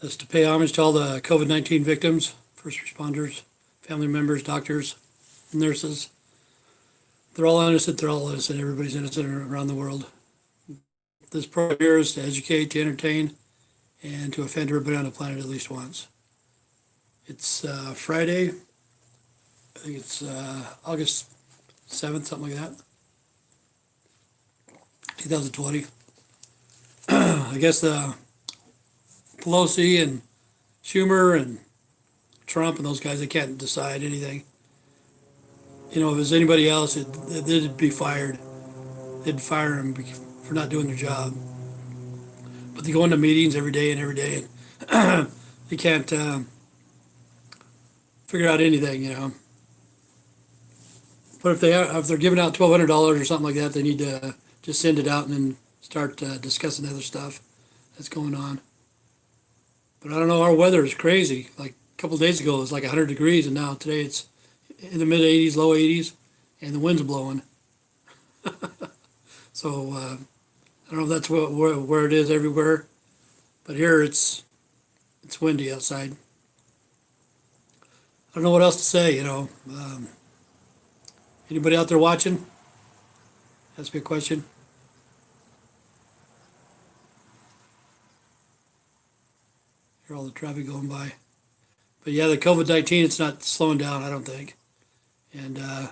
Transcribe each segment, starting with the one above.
That's to pay homage to all the COVID-19 victims, first responders, family members, doctors, nurses. They're all innocent. They're all innocent. Everybody's innocent around the world. This program here is to educate, to entertain, and to offend everybody on the planet at least once. It's Friday. I think it's August 7th, something like that, 2020. I guess Pelosi and Schumer and Trump and those guys, they can't decide anything. You know, if it was anybody else, they'd be fired. They'd fire them for not doing their job. But they go into meetings every day, and they can't figure out anything, you know. But if they're giving out $1,200 or something like that, they need to just send it out and then start discussing other stuff that's going on. But I don't know, our weather is crazy. Like a couple of days ago, it was like 100 degrees, and now today it's in the mid 80s, low 80s, and the wind's blowing. So I don't know if that's where it is everywhere, but here it's windy outside. I don't know what else to say, you know. Anybody out there watching? Ask me a question. Hear all the traffic going by. But yeah, the COVID-19, it's not slowing down, I don't think. And I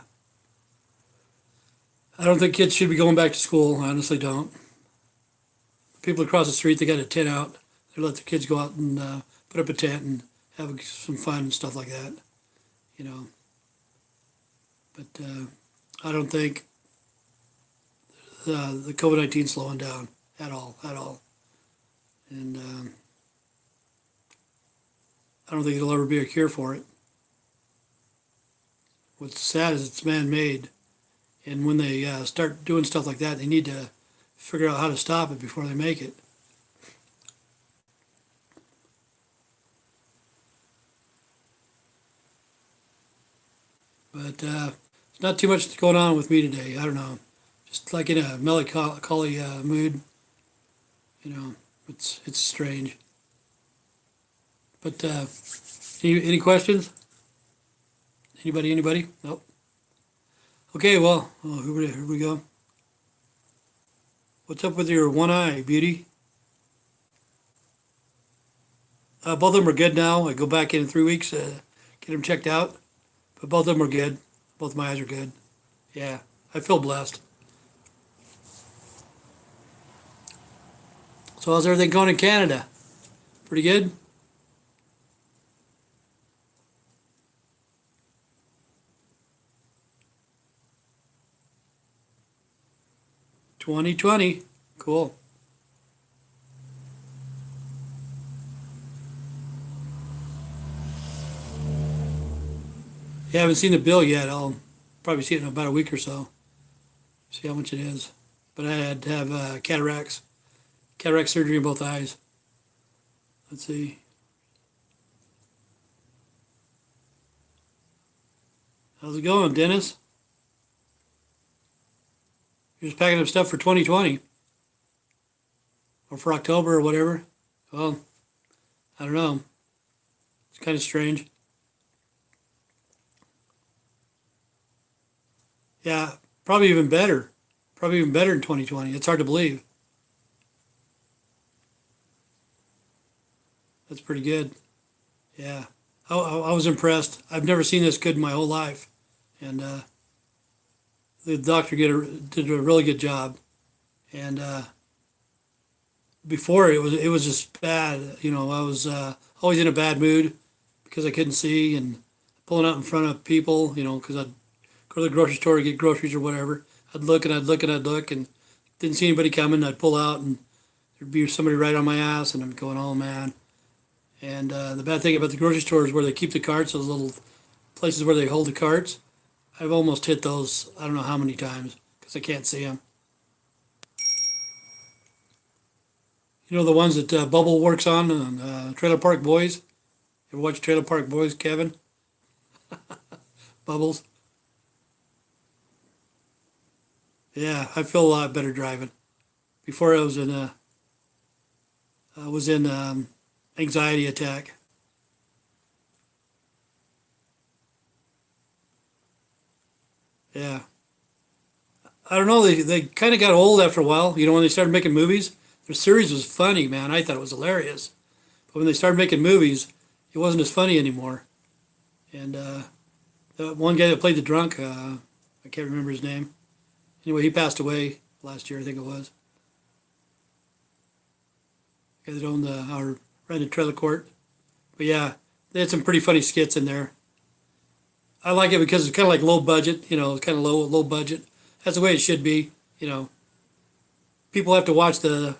don't think kids should be going back to school. I honestly don't. People across the street, they got a tent out. They let the kids go out and put up a tent and have some fun and stuff like that, you know. But I don't think the COVID-19 is slowing down at all. And I don't think there'll ever be a cure for it. What's sad is it's man-made. And when they start doing stuff like that, they need to figure out how to stop it before they make it. But there's not too much going on with me today. I don't know. Just like in a melancholy mood. You know, it's strange. But any questions? Anybody? Nope. Okay, well, here we go. What's up with your one eye, beauty? Both of them are good now. I go back in 3 weeks, get them checked out. But both of them are good. Both my eyes are good. Yeah, I feel blessed. So how's everything going in Canada? Pretty good? $20.20. Cool. Yeah, I haven't seen the bill yet. I'll probably see it in about a week or so. See how much it is. But I had to have cataract surgery in both eyes. Let's see. How's it going, Dennis? You're just packing up stuff for 2020 or for October or whatever. Well, I don't know. It's kind of strange. Yeah, probably even better. Probably even better in 2020. It's hard to believe. That's pretty good. Yeah, I was impressed. I've never seen this good in my whole life, and the doctor did a really good job. And before it was just bad. You know, I was always in a bad mood because I couldn't see and pulling out in front of people. You know, because I'd go to the grocery store to get groceries or whatever. I'd look and I'd look and I'd look and didn't see anybody coming. I'd pull out and there'd be somebody right on my ass, and I'm going, oh man. And the bad thing about the grocery store is where they keep the carts, those little places where they hold the carts. I've almost hit those, I don't know how many times, because I can't see them. You know the ones that Bubble works on Trailer Park Boys? You ever watch Trailer Park Boys, Kevin? Bubbles? Yeah, I feel a lot better driving. Before I was in anxiety attack. Yeah. I don't know. They kind of got old after a while. You know, when they started making movies, their series was funny, man. I thought it was hilarious. But when they started making movies, it wasn't as funny anymore. And the one guy that played the drunk, I can't remember his name. Anyway, he passed away last year, I think it was. The guy that owned our rented trailer court. But yeah, they had some pretty funny skits in there. I like it because it's kind of like low budget. You know, it's kind of low budget. That's the way it should be. You know, people have to watch the.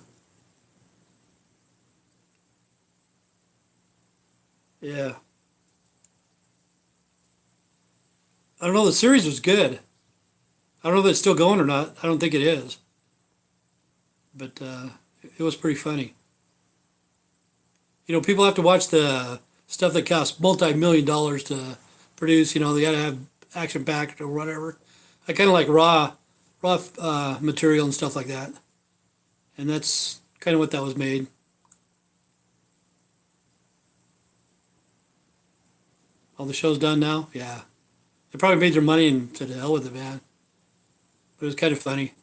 Yeah, I don't know. The series was good. I don't know if it's still going or not. I don't think it is, but it was pretty funny. You know, people have to watch the stuff that costs multi-million dollars to produce. You know, they got to have action packed or whatever. I kind of like raw material and stuff like that, and that's kind of what that was made. All the show's done now. Yeah, they probably made their money and said, "To hell with it, man." But it was kind of funny.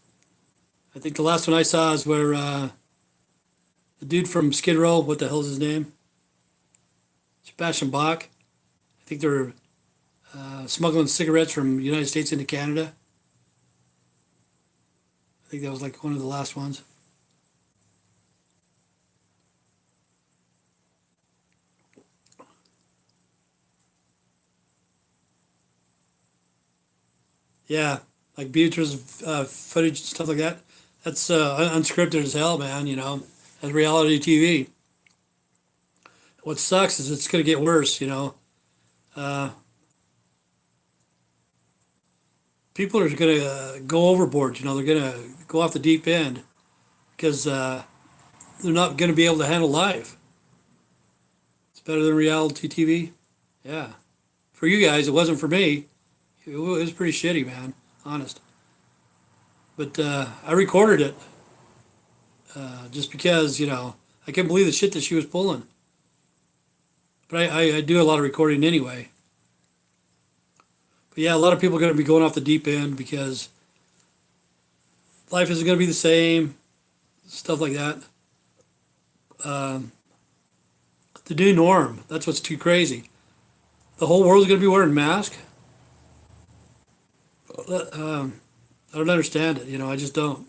I think the last one I saw is where the dude from Skid Row, what the hell's his name? Sebastian Bach. I think they're smuggling cigarettes from the United States into Canada. I think that was like one of the last ones. Yeah, like Beatrice's footage and stuff like that. That's unscripted as hell, man. You know, as reality TV. What sucks is it's going to get worse. You know, uh, people are going to go overboard. You know, they're going to go off the deep end because they're not going to be able to handle life. It's better than reality TV. Yeah, for you guys, it wasn't for me. It was pretty shitty, man. Honest. But I recorded it just because, you know, I can't believe the shit that she was pulling. But I do a lot of recording anyway. But yeah, a lot of people are going to be going off the deep end because life isn't going to be the same, stuff like that. Um, the new norm, that's what's too crazy. The whole world's going to be wearing masks. I don't understand it, you know, I just don't.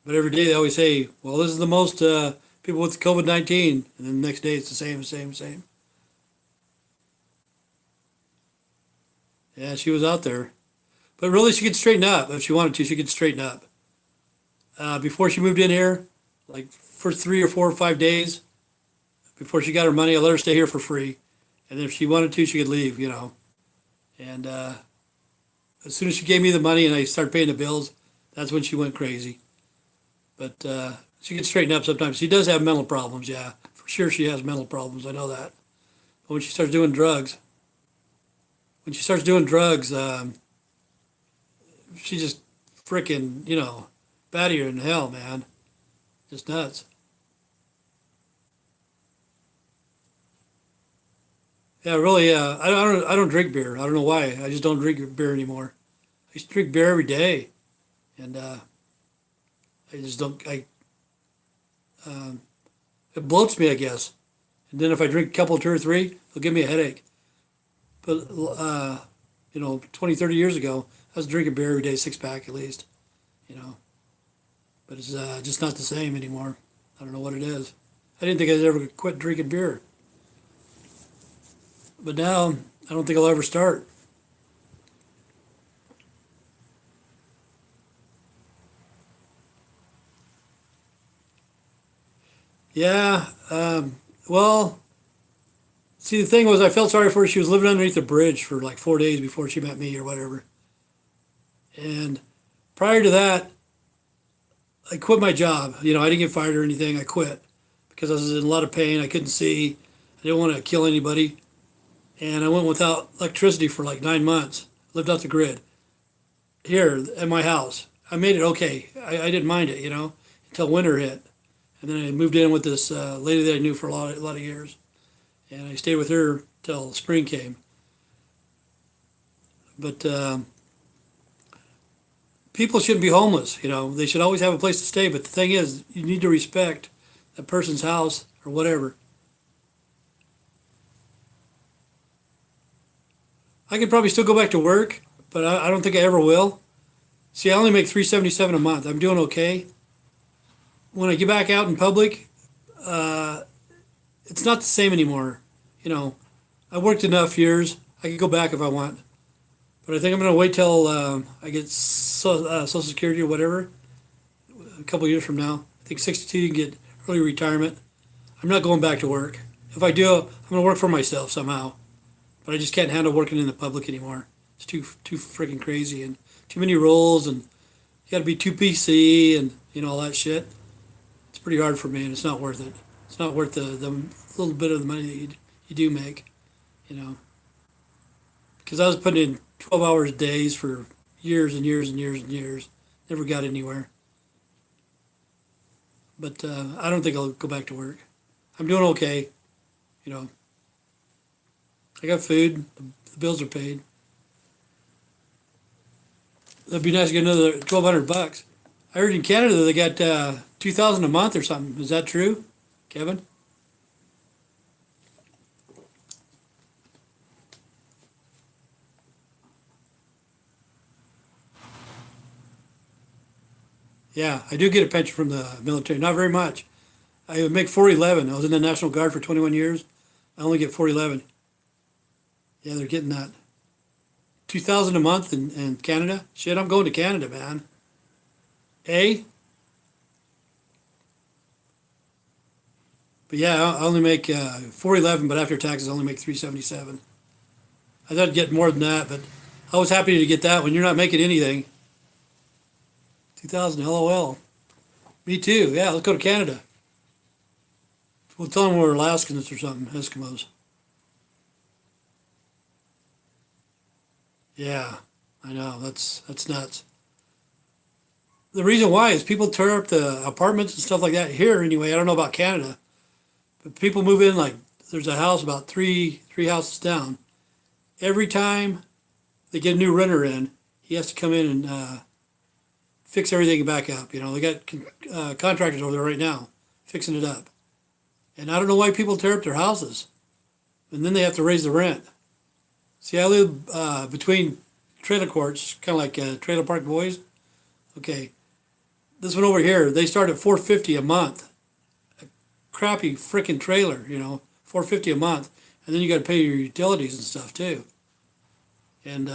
But every day they always say, well, this is the most people with COVID-19. And then the next day it's the same. Yeah, she was out there. But really, she could straighten up. If she wanted to, she could straighten up. Before she moved in here, like for 3 or 4 or 5 days, before she got her money, I let her stay here for free. And if she wanted to, she could leave, you know. And as soon as she gave me the money and I started paying the bills, that's when she went crazy. But she can straighten up sometimes. She does have mental problems, yeah. For sure she has mental problems, I know that. But when she starts doing drugs, she just freaking, you know, battier than hell, man. Just nuts. Yeah, really, I don't drink beer. I don't know why. I just don't drink beer anymore. I used to drink beer every day. And I just don't, um, it bloats me, I guess. And then if I drink a couple, two or three, it'll give me a headache. But, you know, 20, 30 years ago, I was drinking beer every day, six pack at least, you know. But it's just not the same anymore. I don't know what it is. I didn't think I'd ever quit drinking beer. But now, I don't think I'll ever start. Yeah, well, see, the thing was, I felt sorry for her. She was living underneath a bridge for like 4 days before she met me or whatever. And prior to that, I quit my job. You know, I didn't get fired or anything. I quit because I was in a lot of pain. I couldn't see. I didn't want to kill anybody. And I went without electricity for like 9 months. Lived off the grid here at my house. I made it okay. I didn't mind it, you know, till winter hit. And then I moved in with this lady that I knew for a lot of years, and I stayed with her till spring came. But people shouldn't be homeless. You know, they should always have a place to stay. But the thing is, you need to respect that person's house or whatever. I could probably still go back to work, but I don't think I ever will. See, I only make $377 a month. I'm doing okay. When I get back out in public, uh, it's not the same anymore. You know, I worked enough years. I could go back if I want, but I think I'm going to wait till I get Social Security or whatever. A couple years from now, I think 62 you can get early retirement. I'm not going back to work. If I do, I'm going to work for myself somehow. But I just can't handle working in the public anymore. It's too freaking crazy and too many roles, and you got to be too PC and all that shit. It's pretty hard for me, and it's not worth it. It's not worth the little bit of the money that you do make, you know. Because I was putting in 12 hours days for years and years and years and years. Never got anywhere. But I don't think I'll go back to work. I'm doing okay, you know. I got food. The bills are paid. It'd be nice to get another $1,200. I heard in Canada they got 2,000 a month or something. Is that true, Kevin? Yeah, I do get a pension from the military. Not very much. I make 411. I was in the National Guard for 21 years. I only get 411. Yeah, they're getting that. 2,000 a month in Canada? Shit, I'm going to Canada, man. Eh? But yeah, I only make 411, but after taxes, I only make 377. I thought I'd get more than that, but I was happy to get that when you're not making anything. 2,000, LOL. Me too. Yeah, let's go to Canada. We'll tell them we're Alaskans or something, Eskimos. Yeah, I know. That's nuts. The reason why is people tear up the apartments and stuff like that here anyway. I don't know about Canada, but people move in like there's a house about three houses down. Every time they get a new renter in, he has to come in and fix everything back up. You know, they got contractors over there right now fixing it up, and I don't know why people tear up their houses, and then they have to raise the rent. See, I live between trailer courts, kind of like Trailer Park Boys. Okay, this one over here, they start at $450 a month. A crappy freaking trailer, $450 a month, and then you got to pay your utilities and stuff too. And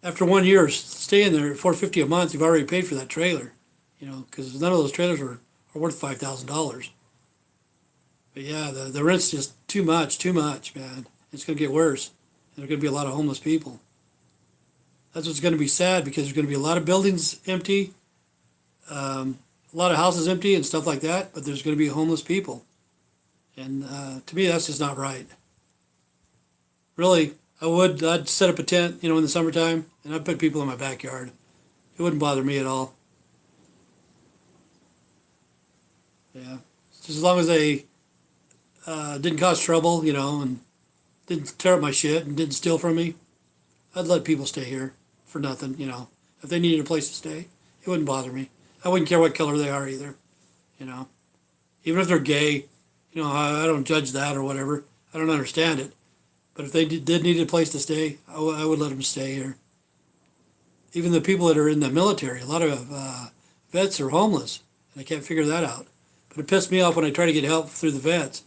after 1 year staying there at $450 a month, you've already paid for that trailer, because none of those trailers are worth $5,000. But yeah, the rent's just too much, man. It's going to get worse. And there are going to be a lot of homeless people. That's what's going to be sad, because there's going to be a lot of buildings empty, a lot of houses empty and stuff like that, but there's going to be homeless people. And to me, that's just not right. Really, I'd set up a tent, in the summertime, and I'd put people in my backyard. It wouldn't bother me at all. Yeah. Just as long as they didn't cause trouble, and didn't tear up my shit and didn't steal from me, I'd let people stay here for nothing, If they needed a place to stay, it wouldn't bother me. I wouldn't care what color they are either, Even if they're gay, I don't judge that or whatever. I don't understand it. But if they did need a place to stay, I would let them stay here. Even the people that are in the military, a lot of vets are homeless, and I can't figure that out. But it pissed me off when I tried to get help through the vets,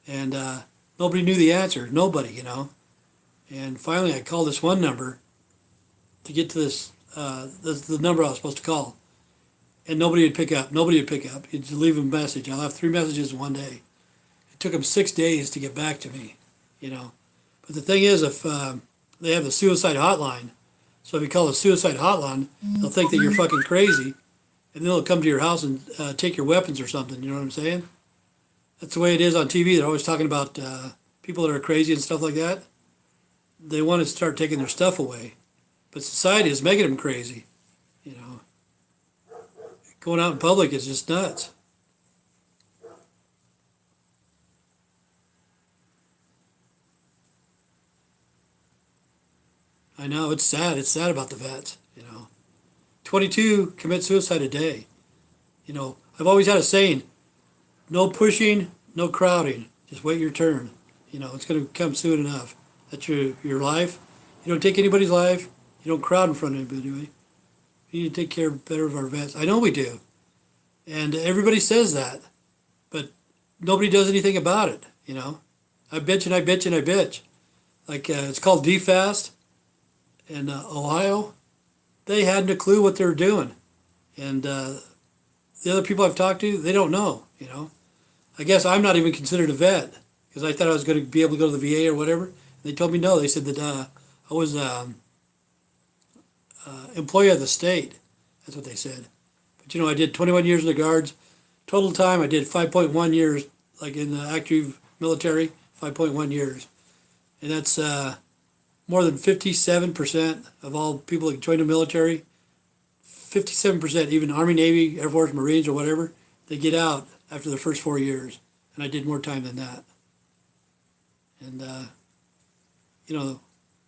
and nobody knew the answer. Nobody, And finally, I called this one number to get to this, the number I was supposed to call. And nobody would pick up. You'd leave a message. I left 3 messages in one day. It took them 6 days to get back to me, But the thing is, if they have the suicide hotline, so if you call the suicide hotline, they'll think that you're fucking crazy, and then they'll come to your house and take your weapons or something. You know what I'm saying? That's the way it is on TV. They're always talking about people that are crazy and stuff like that. They want to start taking their stuff away, but society is making them crazy. going out in public is just nuts. I know it's sad. It's sad about the vets. 22 commit suicide a day. I've always had a saying: no pushing, no crowding. Just wait your turn. It's going to come soon enough. That's your life. You don't take anybody's life. You don't crowd in front of anybody. We need to take care better of our vets. I know we do, and everybody says that, but nobody does anything about it. I bitch and I bitch and I bitch. Like it's called DFAST in Ohio. They hadn't a clue what they were doing, and the other people I've talked to, they don't know. I guess I'm not even considered a vet because I thought I was going to be able to go to the VA or whatever. They told me no. They said that I was employee of the state. That's what they said. But I did 21 years in the guards. Total time I did 5.1 years, like in the active military, 5.1 years, and that's more than 57% of all people that join the military. 57%, even Army, Navy, Air Force, Marines, or whatever, they get out after the first 4 years, and I did more time than that. And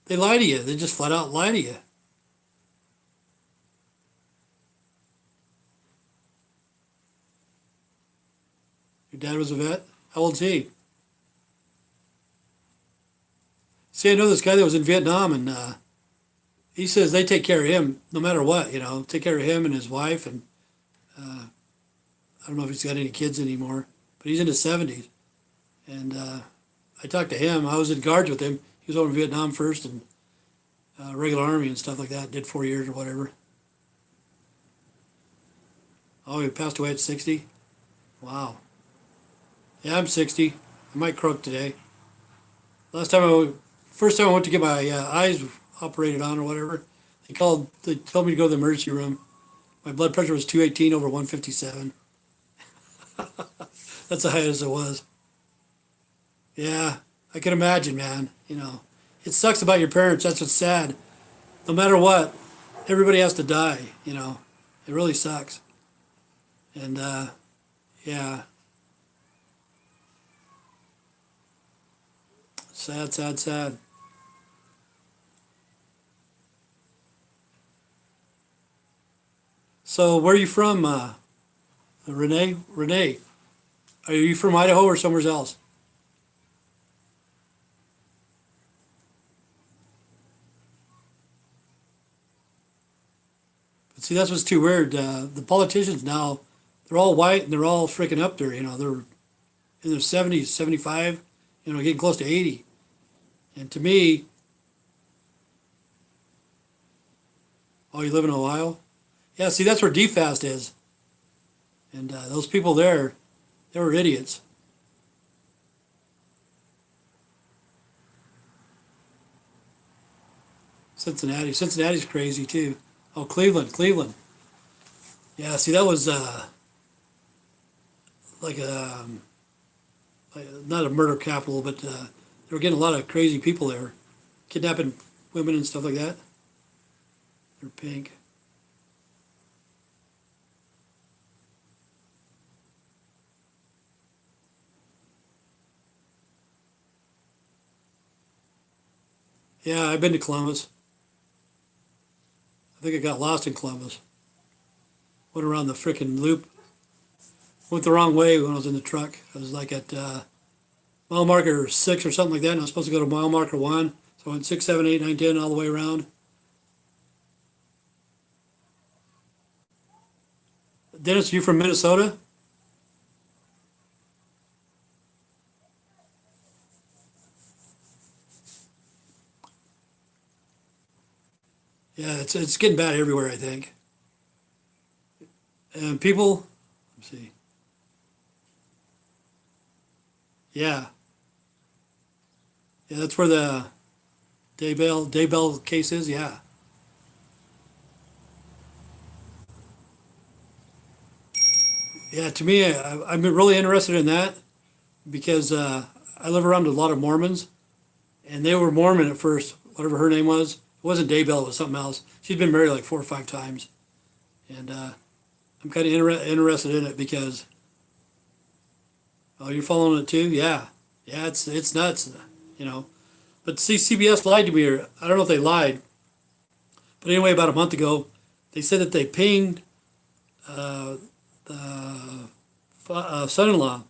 they lie to you. They just flat out lie to you. Your dad was a vet? How old's he? See, I know this guy that was in Vietnam, and he says they take care of him no matter what, take care of him and his wife. And I don't know if he's got any kids anymore, but he's in his 70s. And I talked to him. I was in guards with him. He was over in Vietnam first and regular Army and stuff like that, did 4 years or whatever. Oh, he passed away at 60? Wow. Yeah, I'm 60. I might croak today. First time I went to get my eyes operated on or whatever, they told me to go to the emergency room. My blood pressure was 218 over 157. That's the highest it was. Yeah, I can imagine, man. It sucks about your parents. That's what's sad. No matter what, everybody has to die. It really sucks. And yeah, sad, sad, sad. So where are you from, Renee? Renee, are you from Idaho or somewhere else? But see, that's what's too weird. The politicians now, they're all white and they're all freaking up there. They're in their 70s, 75, getting close to 80. And to me, oh, you live in Ohio? Yeah, see, that's where DFAST is. And those people there, they were idiots. Cincinnati. Cincinnati's crazy too. Oh, Cleveland, Cleveland. Yeah, see, that was like not a murder capital, but they were getting a lot of crazy people there, kidnapping women and stuff like that. They're pink. Yeah, I've been to Columbus. I think I got lost in Columbus. Went around the frickin' loop. Went the wrong way when I was in the truck. I was like at mile marker 6 or something like that, and I was supposed to go to mile marker 1. So I went 6, 7, 8, 9, 10 all the way around. Dennis, you from Minnesota? Yeah, it's getting bad everywhere, I think. And people, let's see. Yeah, yeah, that's where the Daybell case is. Yeah, yeah. To me, I'm really interested in that because I live around a lot of Mormons, and they were Mormon at first. Whatever her name was, it wasn't Daybell. It was something else. She'd been married like 4 or 5 times, and I'm kind of interested in it because, oh, you're following it too? Yeah. Yeah, it's nuts, you know. But see, CBS lied to me, or I don't know if they lied, but anyway, about a month ago, they said that they pinged uh, the son-in-law.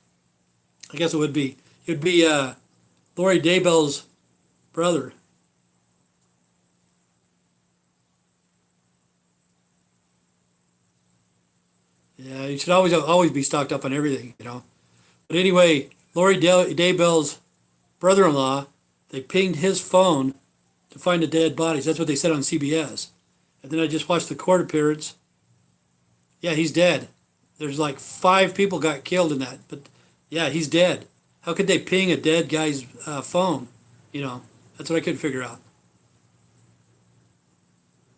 I guess it would be Lori Daybell's brother. Yeah, you should always be stocked up on everything, you know. But anyway, Daybell's brother-in-law, they pinged his phone to find the dead bodies. That's what they said on CBS. And then I just watched the court appearance. Yeah, he's dead. There's like 5 people got killed in that, but yeah, he's dead. How could they ping a dead guy's phone? You know, that's what I couldn't figure out.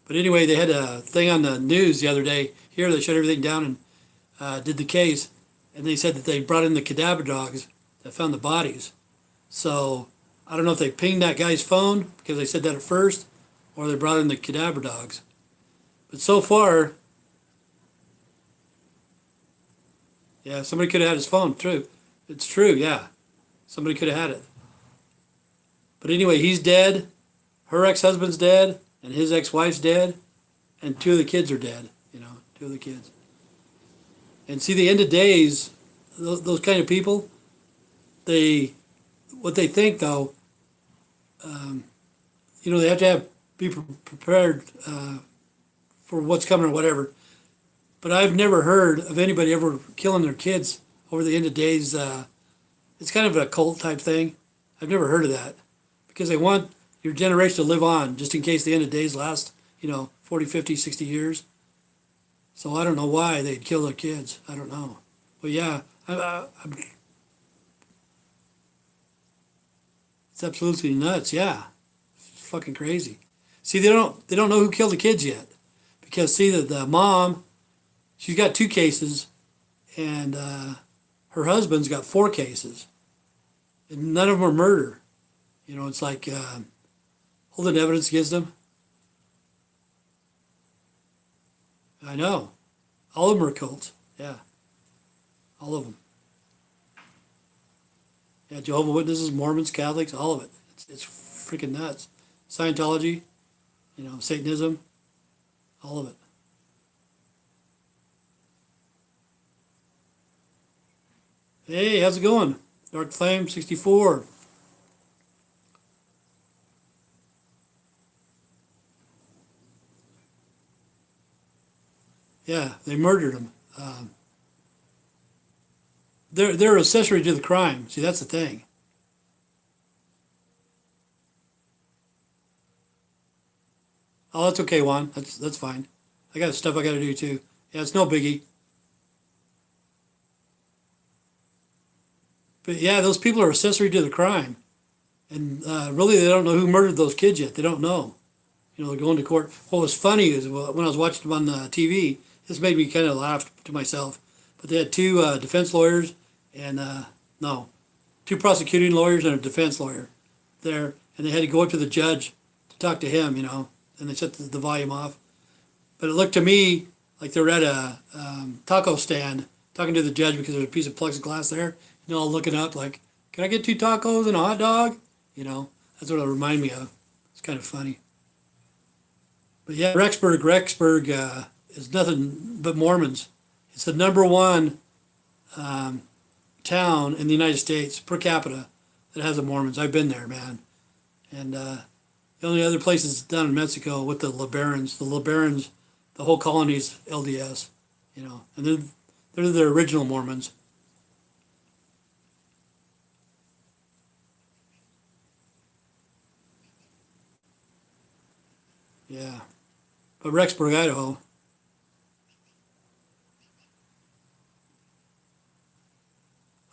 But anyway, they had a thing on the news the other day here. They shut everything down and did the case, and they said that they brought in the cadaver dogs that found the bodies. So I don't know if they pinged that guy's phone because they said that at first, or they brought in the cadaver dogs. But so far, yeah, somebody could have had his phone. True, it's true. Yeah, somebody could have had it. But anyway, he's dead. Her ex-husband's dead, and his ex-wife's dead, and 2 of the kids are dead. You know, 2 of the kids. And see, the end of days, those kind of people, they, what they think though, um, you know, they have to be prepared for what's coming or whatever. But I've never heard of anybody ever killing their kids over the end of days. It's kind of a cult type thing. I've never heard of that because they want your generation to live on just in case the end of days last, you know, 40, 50, 60 years. So I don't know why they'd kill their kids. I don't know. But yeah, it's absolutely nuts. Yeah, it's fucking crazy. See, they don't know who killed the kids yet because see the mom, she's got 2 cases, and her husband's got 4 cases, and none of them are murder. You know, it's like holding evidence against them. I know. All of them are cults. Yeah, all of them. Yeah, Jehovah Witnesses, Mormons, Catholics, all of it. It's freaking nuts. Scientology, you know, Satanism, all of it. Hey, how's it going? Dark Flame 64. Yeah, they murdered him. They're accessory to the crime. See, that's the thing. Oh, that's okay, Juan. That's fine. I got stuff I got to do too. Yeah, it's no biggie. But yeah, those people are accessory to the crime, and really, they don't know who murdered those kids yet. They don't know. You know, they're going to court. What was funny is when I was watching them on the TV, this made me kind of laugh to myself. But they had 2 defense lawyers and no, 2 prosecuting lawyers and a defense lawyer there, and they had to go up to the judge to talk to him. You know, and they shut the volume off. But it looked to me like they were at a taco stand talking to the judge because there's a piece of plexiglass there. You know, all looking up like, "Can I get 2 tacos and a hot dog?" You know, that's what it reminded me of. It's kind of funny. But yeah, Rexburg is nothing but Mormons. It's the number 1 um, town in the United States per capita that has the Mormons. I've been there, man. And the only other place is down in Mexico with the LeBarons. The LeBarons, the whole colony's LDS, you know, and they're the original Mormons. Yeah. But Rexburg, Idaho.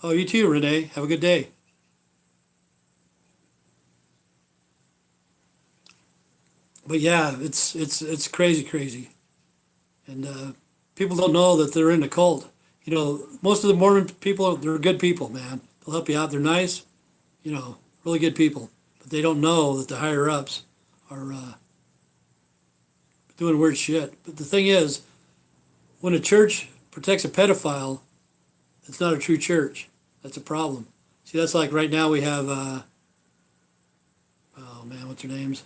Oh, you too, Renee. Have a good day. But yeah, it's crazy, crazy, and people don't know that they're in a cult. You know, most of the Mormon people, they're good people, man. They'll help you out. They're nice, you know, really good people. But they don't know that the higher ups are doing weird shit. But the thing is, when a church protects a pedophile, it's not a true church. That's a problem. See, that's like right now we have, oh man, what's their names?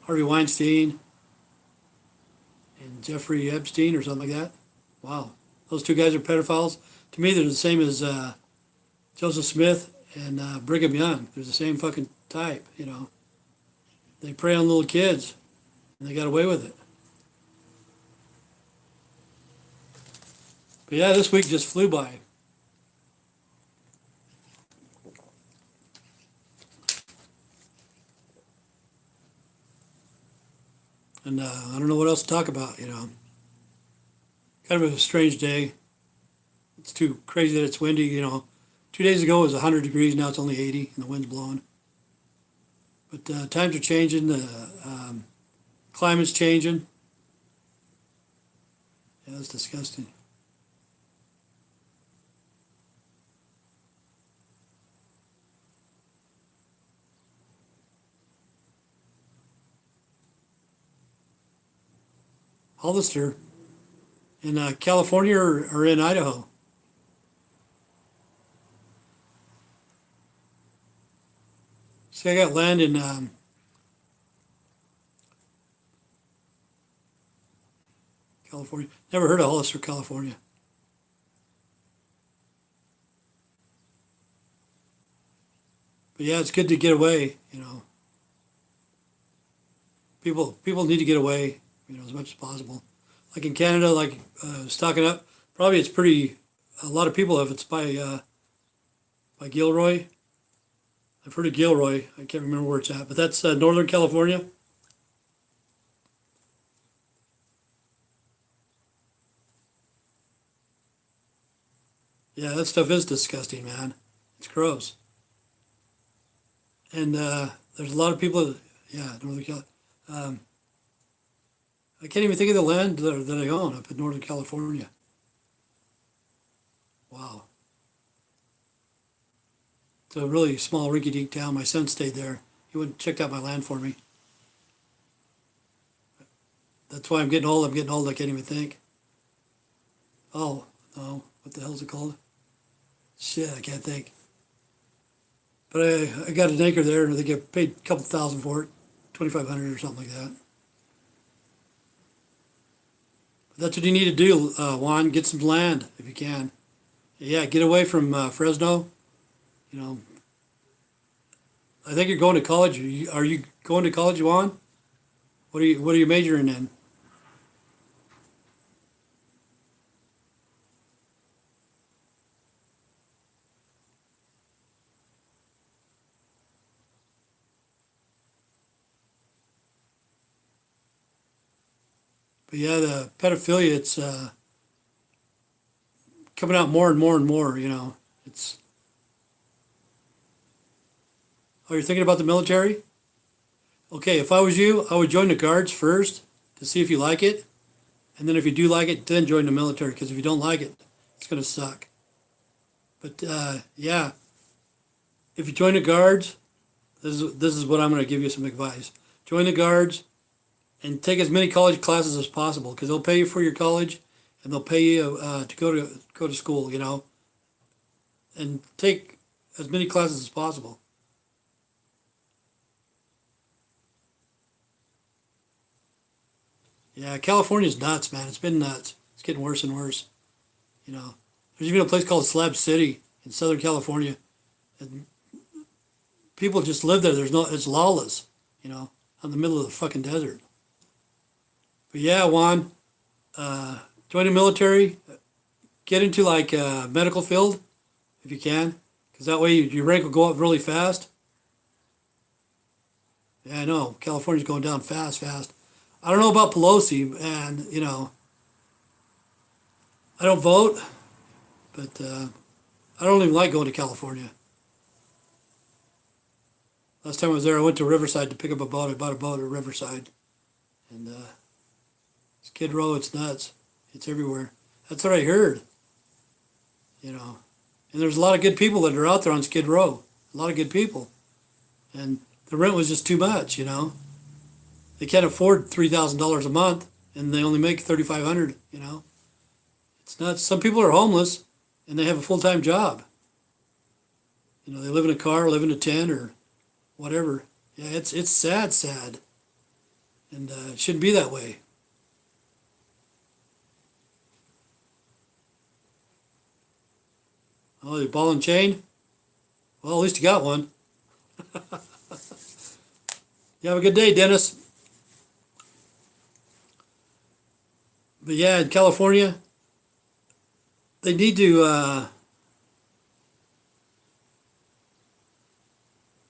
Harvey Weinstein and Jeffrey Epstein or something like that. Wow, those two guys are pedophiles. To me, they're the same as Joseph Smith and Brigham Young. They're the same fucking type, you know. They prey on little kids, and they got away with it. But yeah, this week just flew by. And I don't know what else to talk about, you know. Kind of a strange day. It's too crazy that it's windy, you know. 2 days ago it was 100 degrees, now it's only 80 and the wind's blowing. But times are changing, the climate's changing. Yeah, it's disgusting. Hollister in California or in Idaho. See, I got land in California. Never heard of Hollister, California. But yeah, it's good to get away, you know. People need to get away, you know, as much as possible. Like in Canada, like stocking up. Probably it's pretty. A lot of people have. It's by Gilroy. I've heard of Gilroy. I can't remember where it's at, but that's Northern California. Yeah, that stuff is disgusting, man. It's gross. And there's a lot of people. Yeah, Northern California. Um, I can't even think of the land that I own up in Northern California. Wow. It's a really small rinky-dink town. My son stayed there. He went and checked out my land for me. That's why I'm getting old. I'm getting old. I can't even think. Oh, no. What the hell is it called? Shit, I can't think. But I got an acre there, and I think I paid a couple thousand for it, 2,500 or something like that. But that's what you need to do, Juan. Get some land if you can. Yeah, get away from Fresno. You know, I think you're going to college. Are you going to college, Juan? What are you majoring in? But yeah, the pedophilia, it's coming out more and more and more. You know, it's. Oh, you're thinking about the military? Okay, if I was you, I would join the guards first to see if you like it, and then if you do like it, then join the military. Because if you don't like it, it's gonna suck. But yeah, if you join the guards, this is what I'm gonna give you some advice. Join the guards and take as many college classes as possible because they'll pay you for your college and they'll pay you to go to school. You know, and take as many classes as possible. Yeah, California's nuts, man. It's been nuts. It's getting worse and worse. You know, there's even a place called Slab City in Southern California, and people just live there. There's no, it's lawless. You know, out in the middle of the fucking desert. But yeah, Juan, join the military. Get into like medical field if you can, because that way your rank will go up really fast. Yeah, I know California's going down fast, fast. I don't know about Pelosi, and you know, I don't vote, but I don't even like going to California. Last time I was there, I went to Riverside to pick up a boat. I bought a boat at Riverside, and Skid Row, it's nuts. It's everywhere. That's what I heard, you know. And there's a lot of good people that are out there on Skid Row. A lot of good people, and the rent was just too much, you know. they can't afford $3,000 a month, and they only make 3,500. It's not. Some people are homeless, and they have a full time job. They live in a car, live in a tent, or whatever. Yeah, it's sad, sad, and it shouldn't be that way. Oh, your ball and chain. Well, at least you got one. You have a good day, Dennis. But yeah, in California, they need to.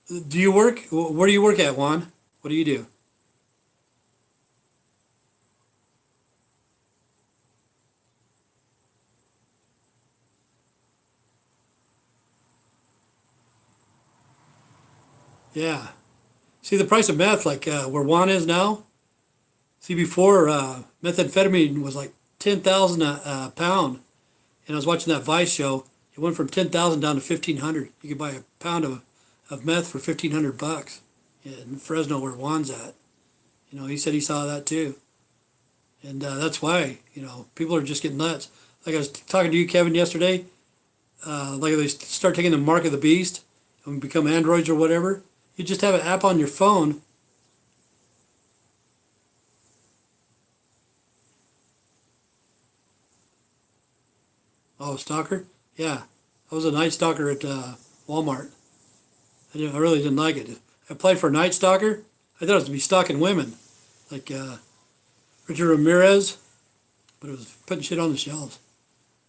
Do you work? Where do you work at, Juan? What do you do? Yeah. See the price of meth, like where Juan is now. See, before methamphetamine was like 10,000 a pound, and I was watching that Vice show. It went from 10,000 down to 1,500. You could buy a pound of meth for 1,500 bucks in Fresno, where Juan's at. He said he saw that too, and that's why people are just getting nuts. Like I was talking to you, Kevin, yesterday. Like if they start taking the mark of the beast and become androids or whatever, you just have an app on your phone. Oh, stalker? Yeah, I was a night stalker at Walmart. I really didn't like it. I applied for a night stalker. I thought it was to be stalking women, like Richard Ramirez, but it was putting shit on the shelves,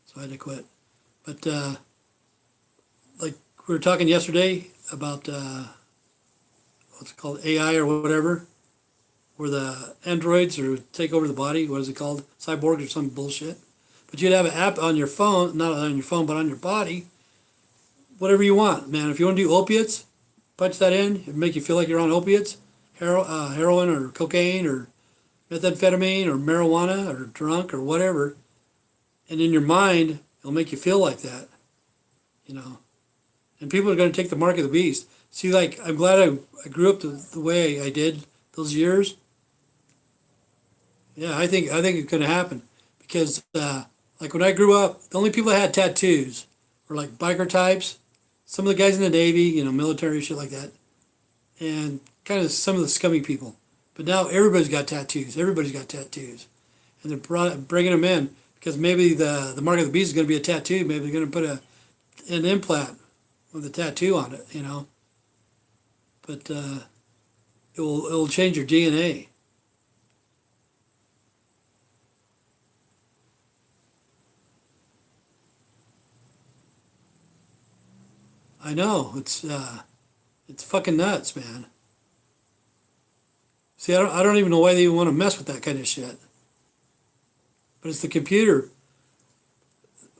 so I had to quit. But like we were talking yesterday about what's it called, AI or whatever, where the androids or take over the body. What is it called? Cyborgs or some bullshit. But you'd have an app on your phone, not on your phone, but on your body, whatever you want, man. If you want to do opiates, punch that in. It'll make you feel like you're on opiates, heroin or cocaine or methamphetamine or marijuana or drunk or whatever. And in your mind, it'll make you feel like that, you know. And people are going to take the mark of the beast. See, like, I'm glad I grew up the way I did those years. Yeah, I think it's going to happen because, like, when I grew up, the only people that had tattoos were like biker types, some of the guys in the Navy, military shit like that, and kind of some of the scummy people. But now everybody's got tattoos. Everybody's got tattoos, and they're bringing them in because maybe the mark of the beast is going to be a tattoo. Maybe they're going to put an implant with a tattoo on it, But it will change your DNA. I know it's fucking nuts, man. See, I don't even know why they even want to mess with that kind of shit. But it's the computer.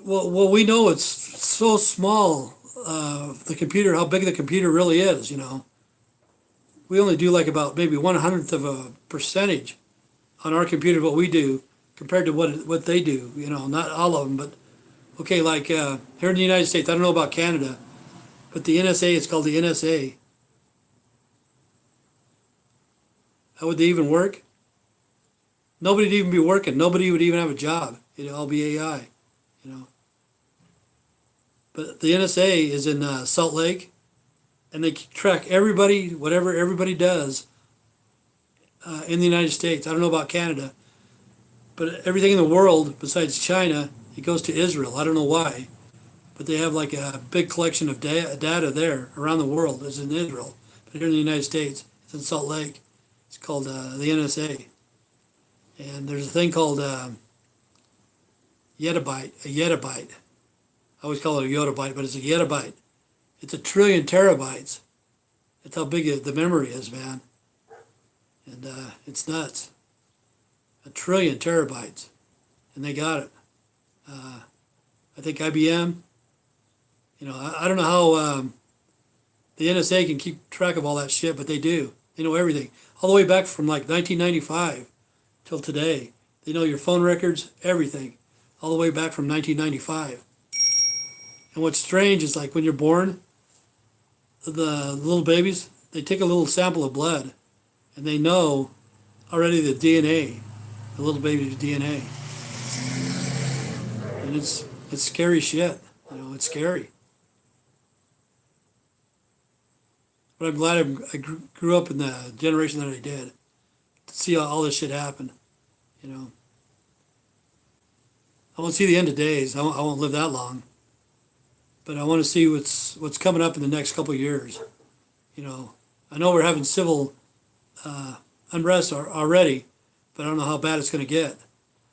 Well, we know it's so small. The computer, how big the computer really is. We only do like about maybe 1/100th of a percentage on our computer what we do compared to what they do. Not all of them, but okay, like here in the United States, I don't know about Canada, but the NSA is called the NSA. How would they even work? Nobody'd even be working. Nobody would even have a job. It'd all be AI. You know. But the NSA is in Salt Lake, and they track everybody, whatever everybody does in the United States. I don't know about Canada, but everything in the world besides China, it goes to Israel. I don't know why, but they have like a big collection of data there around the world. It's in Israel, but here in the United States, it's in Salt Lake. It's called the NSA, and there's a thing called a yettabyte. I always call it a yottabyte, but it's a yettabyte. It's 1 trillion terabytes. That's how big the memory is, man. And it's nuts. 1 trillion terabytes. And they got it. I think IBM, I don't know how the NSA can keep track of all that shit, but they do. They know everything. All the way back from like 1995 till today. They know your phone records, everything. All the way back from 1995. And what's strange is like when you're born, the little babies, they take a little sample of blood and they know already the DNA, the little baby's DNA, and it's scary shit. It's scary. But I'm glad I grew up in the generation that I did to see all this shit happen. You know, I won't see the end of days. I won't live that long. But I want to see what's coming up in the next couple of years. I know we're having civil unrest already, but I don't know how bad it's going to get.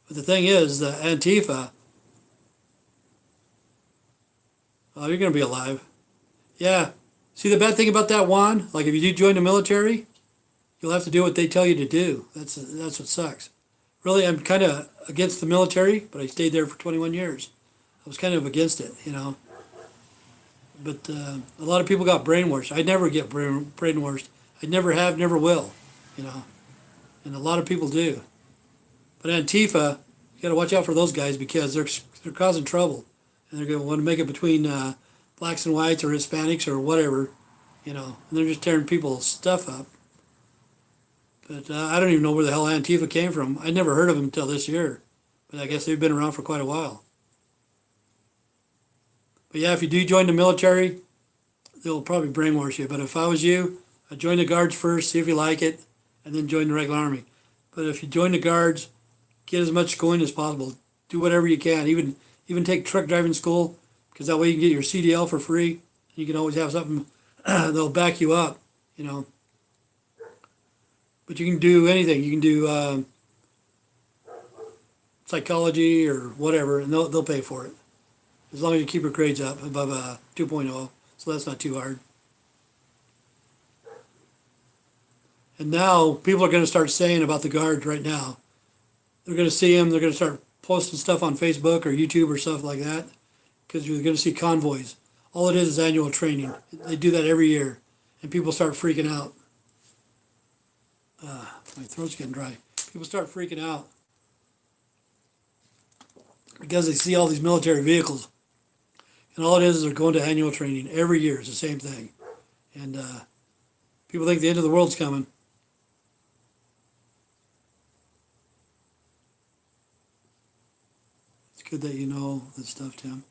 But the thing is, the Antifa, oh, you're going to be alive. Yeah. See, the bad thing about that, Juan, like if you do join the military, you'll have to do what they tell you to do. That's what sucks. Really, I'm kind of against the military, but I stayed there for 21 years. I was kind of against it. But a lot of people got brainwashed. I'd never get brainwashed. I never have, never will. And a lot of people do. But Antifa, you got to watch out for those guys because they're causing trouble, and they're going to want to make it between blacks and whites or Hispanics or whatever, and they're just tearing people's stuff up. But I don't even know where the hell Antifa came from. I never heard of them until this year, but I guess they've been around for quite a while. But yeah, if you do join the military, they'll probably brainwash you. But if I was you, I'd join the guards first, see if you like it, and then join the regular army. But if you join the guards, get as much schooling as possible. Do whatever you can. Even take truck driving school, because that way you can get your CDL for free. You can always have something that'll back you up, But you can do anything. You can do psychology or whatever, and they'll pay for it. As long as you keep your grades up above 2.0, so that's not too hard. And now people are going to start saying about the guards right now. They're going to see them. They're going to start posting stuff on Facebook or YouTube or stuff like that, because you're going to see convoys. All it is annual training. They do that every year, and people start freaking out. My throat's getting dry. People start freaking out because they see all these military vehicles. And all it is they're going to annual training every year. It's the same thing. And people think the end of the world's coming. It's good that you know this stuff, Tim.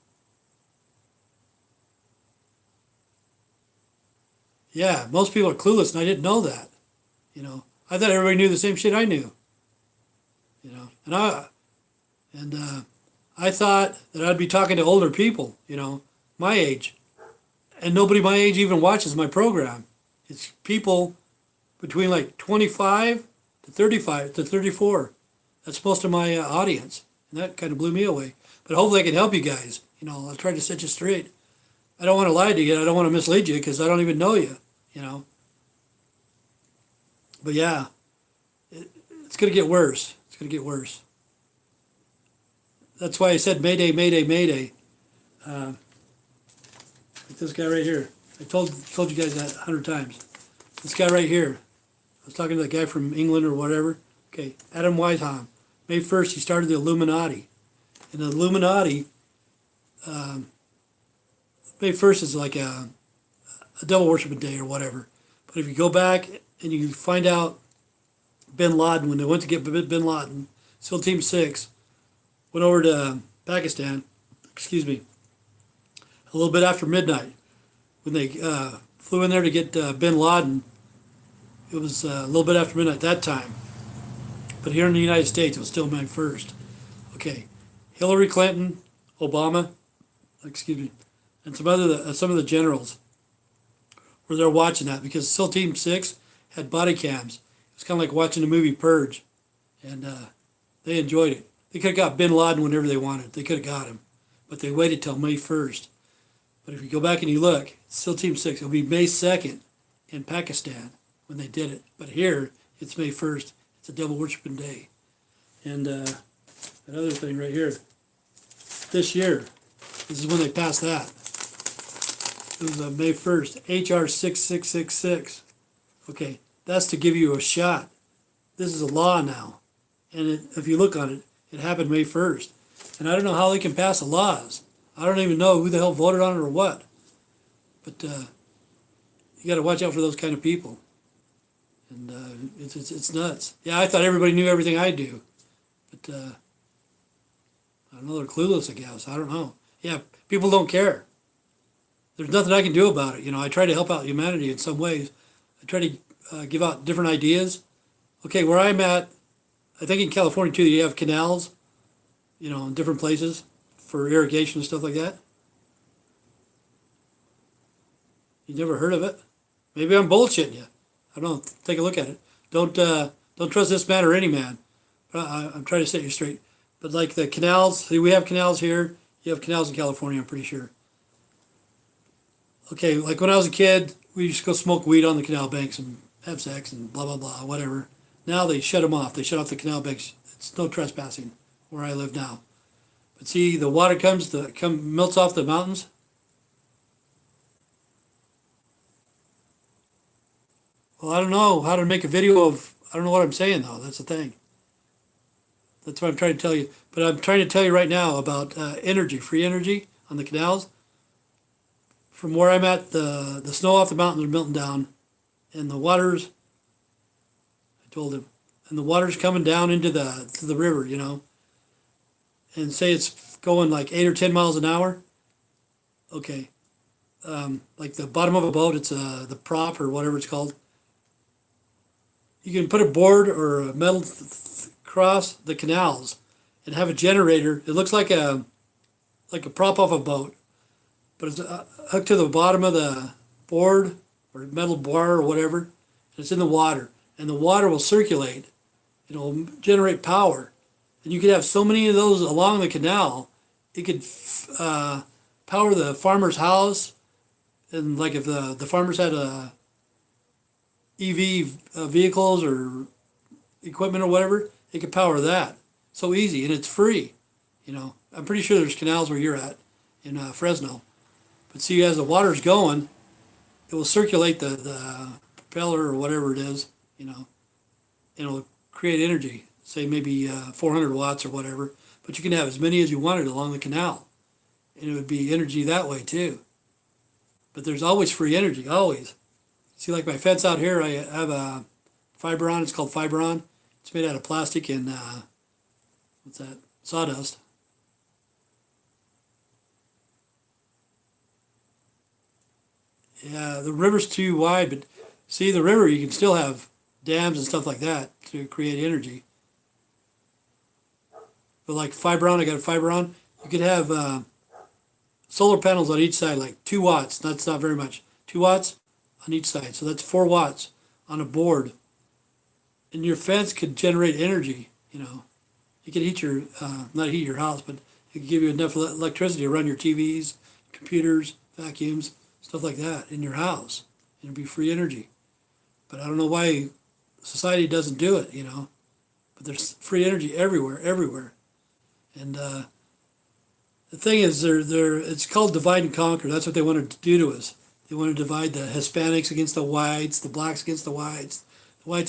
Yeah, most people are clueless, and I didn't know that. I thought everybody knew the same shit I knew. And I thought that I'd be talking to older people, my age. And nobody my age even watches my program. It's people between like 25 to 35 to 34. That's most of my audience. And that kind of blew me away. But hopefully I can help you guys. I'll try to set you straight. I don't want to lie to you. I don't want to mislead you because I don't even know you, But yeah, it's going to get worse. It's going to get worse. That's why I said Mayday, Mayday, Mayday. Like this guy right here. I told you guys that 100 times. This guy right here. I was talking to that guy from England or whatever. Okay, Adam Weishaupt. May 1st, he started the Illuminati. And the Illuminati, May 1st is like a devil worshiping day or whatever. But if you go back and you find out Bin Laden, when they went to get Bin Laden, SEAL Team 6 went over to Pakistan, a little bit after midnight. When they flew in there to get Bin Laden, it was a little bit after midnight that time. But here in the United States, it was still May 1st. Okay, Hillary Clinton, Obama, and some of the generals were there watching that because SEAL Team 6 had body cams. It was kind of like watching the movie Purge, and they enjoyed it. They could have got Bin Laden whenever they wanted. They could have got him, but they waited till May 1st. But if you go back and you look, SEAL Team 6, it'll be May 2nd in Pakistan when they did it. But here, it's May 1st. It's a devil worshiping day. And another thing right here, this year, this is when they passed that. It was May 1st, HR 6666. Okay, that's to give you a shot. This is a law now. And if you look on it, it happened May 1st. And I don't know how they can pass the laws. I don't even know who the hell voted on it or what. But you got to watch out for those kind of people. and it's nuts. Yeah, I thought everybody knew everything I do, but I don't know. They're clueless, I guess. I don't know. Yeah, people don't care. There's nothing I can do about it. I try to help out humanity in some ways. I try to give out different ideas. Okay, where I'm at, I think in California too, you have canals, in different places for irrigation and stuff like that. You never heard of it? Maybe I'm bullshitting you. I don't know. Take a look at it. Don't trust this man or any man. I'm trying to set you straight. But like the canals, see, we have canals here. You have canals in California, I'm pretty sure. Okay, like when I was a kid, we used to go smoke weed on the canal banks and have sex and blah, blah, blah, whatever. Now they shut them off. They shut off the canal banks. It's no trespassing where I live now. But see, the water melts off the mountains. Well, I don't know how to make a video of, I don't know what I'm saying though. That's the thing. That's what I'm trying to tell you. But I'm trying to tell you right now about energy, free energy on the canals. From where I'm at, the snow off the mountains are melting down, and the water's, I told him, and the water's coming down into the river, and say it's going like 8 or 10 miles an hour. Okay, like the bottom of a boat, it's the prop or whatever it's called. You can put a board or a metal across the canals and have a generator. It looks like a prop off a boat, but it's hooked to the bottom of the board or metal bar or whatever, and it's in the water. And the water will circulate. It'll generate power. And you could have so many of those along the canal, it could power the farmer's house. And like if the farmers had EV vehicles or equipment or whatever, it could power that. So easy, and it's free. I'm pretty sure there's canals where you're at in Fresno. But see, as the water's going, it will circulate the propeller or whatever it is, and it'll create energy, say maybe 400 watts or whatever. But you can have as many as you wanted along the canal, and it would be energy that way too. But there's always free energy, always. See, like my fence out here, I have a Fibron. It's called Fibron. It's made out of plastic and what's that? Sawdust. Yeah, the river's too wide, but see, the river, you can still have dams and stuff like that to create energy. But like Fibron, I got a Fibron. You could have solar panels on each side, like 2 watts. That's not very much. 2 watts on each side. So that's 4 watts on a board. And your fence could generate energy, It could heat your, not heat your house, but it could give you enough electricity to run your TVs, computers, vacuums, stuff like that in your house. It'd be free energy. But I don't know why society doesn't do it, But there's free energy everywhere, everywhere. And the thing is, it's called divide and conquer. That's what they wanted to do to us. They want to divide the Hispanics against the whites, the blacks against the whites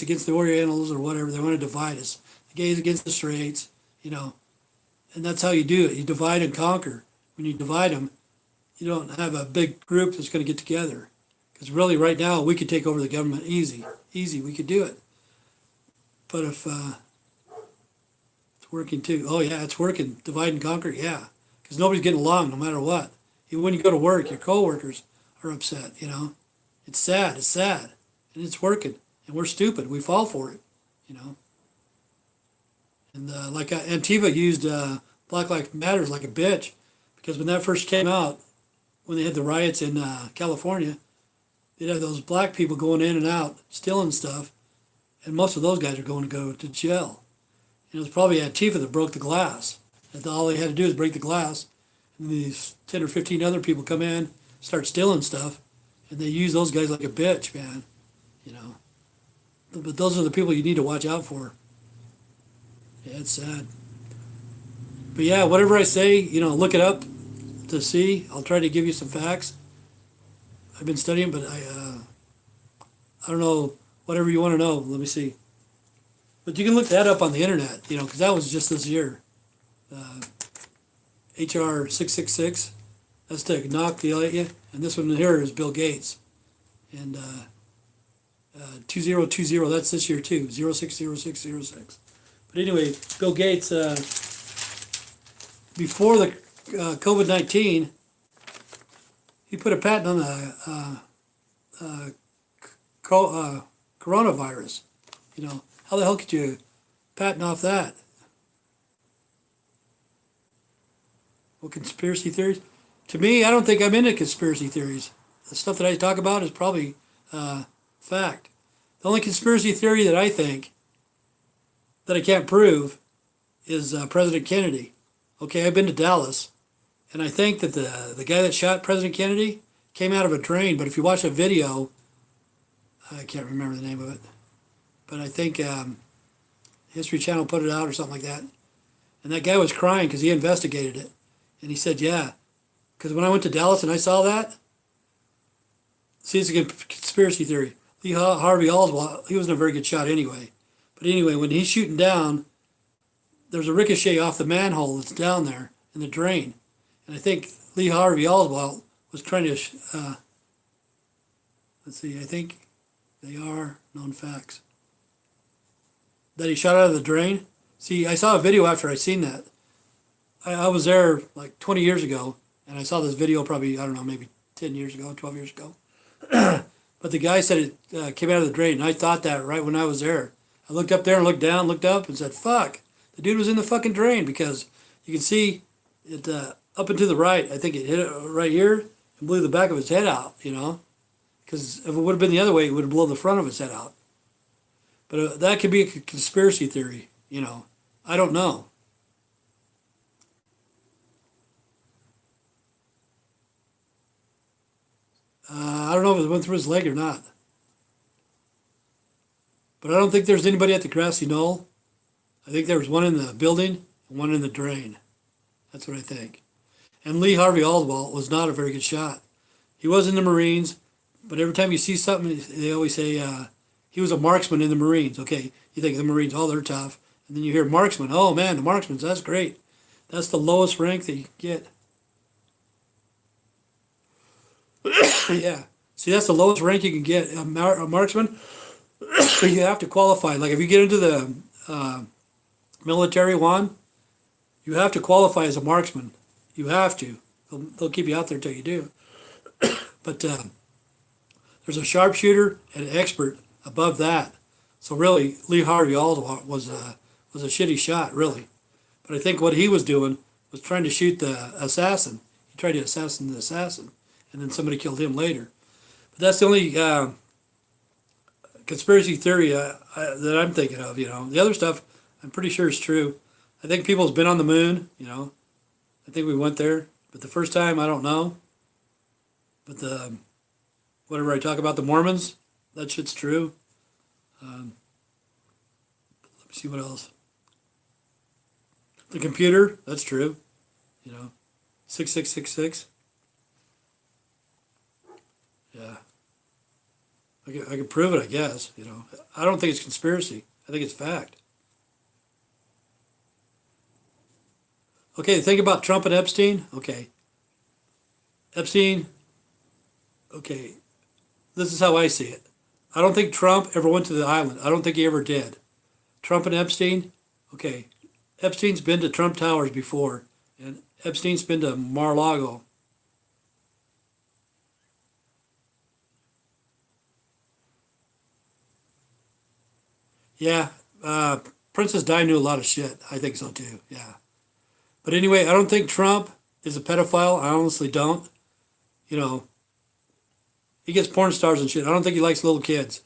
against the Orientals or whatever. They want to divide us. The gays against the straights, And that's how you do it. You divide and conquer. When you divide them, you don't have a big group that's going to get together. Because really, right now, we could take over the government easy. Easy, we could do it. But if it's working too. Oh, yeah, it's working. Divide and conquer, yeah. Because nobody's getting along no matter what. Even when you go to work, your coworkers are upset, It's sad, and it's working. And we're stupid. We fall for it, And like Antifa used Black Lives Matter like a bitch. Because when that first came out, when they had the riots in California, they'd have those black people going in and out, stealing stuff. And most of those guys are going to go to jail. And it was probably Antifa that broke the glass. And all they had to do is break the glass. And these 10 or 15 other people come in, start stealing stuff, and they use those guys like a bitch, man. But those are the people you need to watch out for. Yeah, it's sad. But yeah, whatever I say, look it up to see. I'll try to give you some facts. I've been studying, but I don't know, whatever you want to know. Let me see. But you can look that up on the internet, because that was just this year. HR 666. That's to knock the out you. And this one here is Bill Gates. And 2020. That's this year too. 060606. But anyway, Bill Gates, before the COVID-19, he put a patent on the coronavirus. You know, how the hell could you patent off that? Well, conspiracy theories? To me, I don't think I'm into conspiracy theories. The stuff that I talk about is probably fact. The only conspiracy theory that I think that I can't prove is President Kennedy. Okay, I've been to Dallas, and I think that the guy that shot President Kennedy came out of a drain. But if you watch a video, I can't remember the name of it, but I think History Channel put it out or something like that. And that guy was crying because he investigated it, and he said, "Yeah, because when I went to Dallas and I saw that, see, it's a conspiracy theory. Lee Harvey Oswald, he wasn't a very good shot anyway. But anyway, when he's shooting down, there's a ricochet off the manhole that's down there in the drain. And I think Lee Harvey Oswald was trying to, let's see, I think they are known facts. That he shot out of the drain. See, I saw a video after I seen that. I was there like 20 years ago, and I saw this video probably, I don't know, maybe 10 years ago, 12 years ago. But the guy said it came out of the drain, and I thought that right when I was there. I looked up there and looked down, looked up, and said, fuck, the dude was in the fucking drain, because you can see it up and to the right. I think it hit it right here and blew the back of his head out, you know, because if it would have been the other way, it would have blown the front of his head out. But that could be a conspiracy theory, you know. I don't know. I don't know if it went through his leg or not. But I don't think there's anybody at the grassy knoll. I think there was one in the building and one in the drain. That's what I think. And Lee Harvey Oswald was not a very good shot. He was in the Marines, but every time you see something, they always say he was a marksman in the Marines. Okay, you think the Marines, oh, they're tough. And then you hear marksman. Oh, man, the marksmen, that's great. That's the lowest rank that you can get. Yeah. See, that's the lowest rank you can get. A marksman, you have to qualify. Like if you get into the military one, you have to qualify as a marksman. You have to. They'll keep you out there till you do. But there's a sharpshooter and an expert above that. So really, Lee Harvey Oswald was a shitty shot, really. But I think what he was doing was trying to shoot the assassin. He tried to assassinate the assassin, and then somebody killed him later. But that's the only conspiracy theory that I'm thinking of, you know. The other stuff, I'm pretty sure is true. I think people's been on the moon, you know. I think we went there. But the first time, I don't know. But whatever I talk about, the Mormons, that shit's true. Let me see what else. The computer, that's true. You know, 6666. Yeah. I can prove it, I guess, you know. I don't think it's conspiracy. I think it's fact. Okay, think about Trump and Epstein. Okay. Epstein, okay, this is how I see it. I don't think Trump ever went to the island. I don't think he ever did. Trump and Epstein, okay, Epstein's been to Trump Towers before, and Epstein's been to Mar-a-Lago. Yeah, Princess Di knew a lot of shit. I think so too, yeah. But anyway, I don't think Trump is a pedophile. I honestly don't. You know, he gets porn stars and shit. I don't think he likes little kids.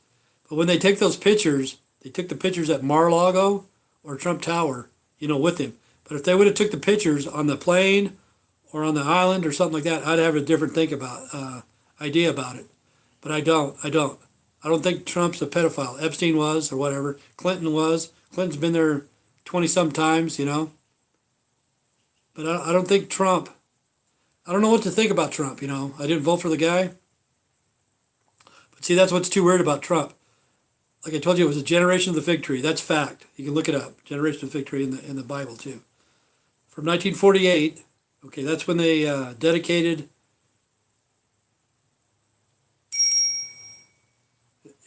But when they take those pictures, they took the pictures at Mar-a-Lago or Trump Tower, you know, with him. But if they would have took the pictures on the plane or on the island or something like that, I'd have a different idea about it. But I don't. I don't think Trump's a pedophile. Epstein was, or whatever. Clinton was. Clinton's been there 20-some times, you know. But I don't think Trump, I don't know what to think about Trump, you know. I didn't vote for the guy. But see, that's what's too weird about Trump. Like I told you, it was a generation of the fig tree. That's fact. You can look it up. Generation of the fig tree in the Bible, too. From 1948, okay, that's when they dedicated,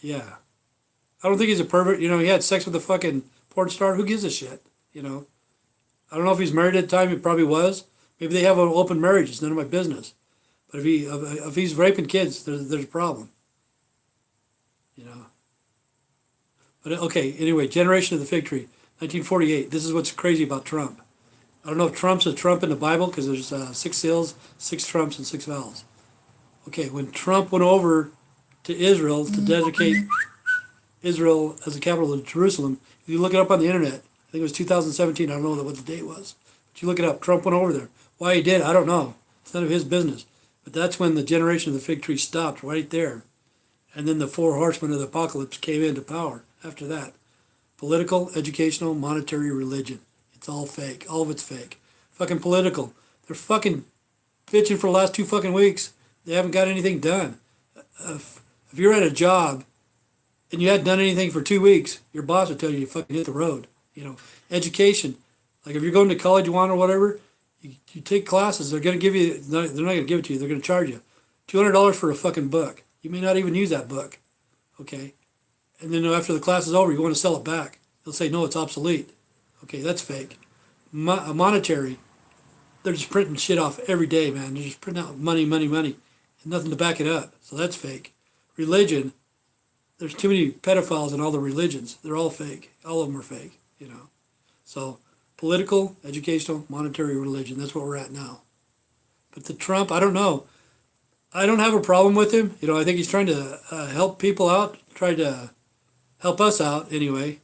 yeah, I don't think he's a pervert. You know, he had sex with a fucking porn star. Who gives a shit? You know, I don't know if he's married at the time. He probably was. Maybe they have an open marriage. It's none of my business. But if he's raping kids, there's a problem. You know. But okay. Anyway, Generation of the Fig Tree, 1948. This is what's crazy about Trump. I don't know if Trump's a Trump in the Bible because there's six seals, six trumps, and six vowels. Okay, when Trump went over to Israel to dedicate Israel as the capital of Jerusalem, if you look it up on the internet, I think it was 2017. I don't know what the date was, but you look it up. Trump went over there. Why he did, I don't know. It's none of his business. But that's when the generation of the fig tree stopped right there, and then the four horsemen of the apocalypse came into power after that. Political, educational, monetary, religion. It's all fake. All of it's fake. Fucking political. They're fucking bitching for the last 2 fucking weeks. They haven't got anything done. If you're at a job and you hadn't done anything for 2 weeks, your boss would tell you to fucking hit the road. You know, education. Like if you're going to college, you want or whatever, you take classes. They're going to give you. They're not going to give it to you. They're going to charge you $200 for a fucking book. You may not even use that book. Okay, and then after the class is over, you want to sell it back. They'll say no, it's obsolete. Okay, that's fake. Monetary. They're just printing shit off every day, man. They're just printing out money, money, money, and nothing to back it up. So that's fake. Religion. There's too many pedophiles in all the religions. They're all fake. All of them are fake, you know. So political, educational, monetary, religion. That's what we're at now. But the Trump, I don't know. I don't have a problem with him. You know, I think he's trying to help people out, try to help us out anyway.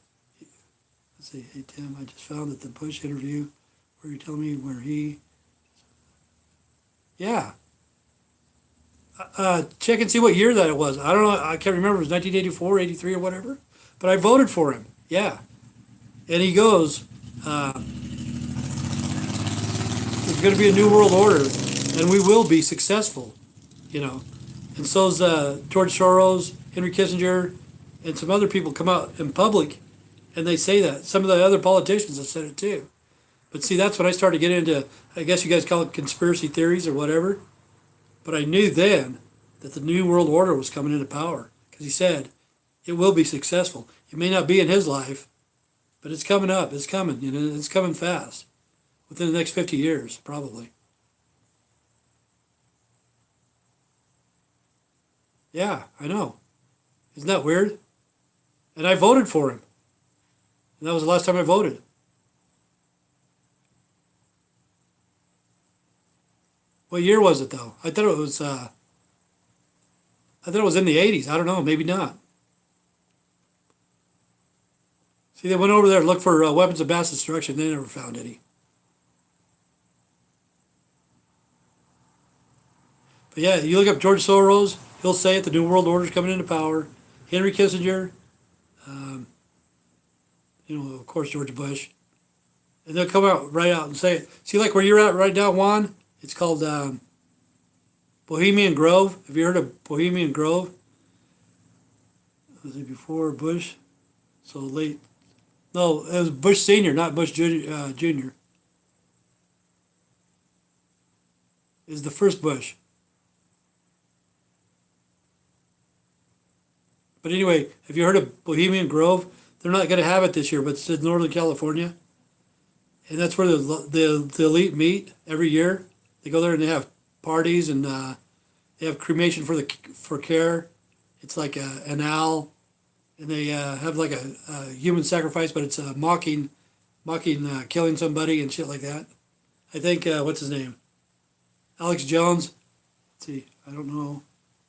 Let's see. Hey, Tim, I just found that the Bush interview where you tell me where he... Yeah. Check and see what year that it was. I don't know. I can't remember. It was 1984, 83 or whatever. But I voted for him. Yeah. And he goes, there's going to be a new world order, and we will be successful, you know. And so's George Soros, Henry Kissinger, and some other people come out in public, and they say that. Some of the other politicians have said it too. But see, that's when I started getting into, I guess you guys call it conspiracy theories or whatever. But I knew then that the New World Order was coming into power because he said it will be successful. It may not be in his life, but it's coming up. It's coming. You know, it's coming fast. Within the next 50 years, probably. Yeah, I know. Isn't that weird? And I voted for him. And that was the last time I voted. What year was it though? I thought it was in the 80s. I don't know, maybe not. See, they went over there to look for weapons of mass destruction. They never found any. But yeah, you look up George Soros, he'll say it, the New World Order's coming into power. Henry Kissinger, you know, of course, George Bush. And they'll come out right out and say it. See, like where you're at right now, Juan? It's called Bohemian Grove. Have you heard of Bohemian Grove? Was it before Bush? So late. No, it was Bush Sr., not Bush Jr. Is the first Bush. But anyway, have you heard of Bohemian Grove? They're not going to have it this year, but it's in Northern California. And that's where the elite meet every year. They go there and they have parties and they have cremation for care. It's like an owl, and they have like a human sacrifice, but it's mocking killing somebody and shit like that. I think what's his name? Alex Jones. Let's see, I don't know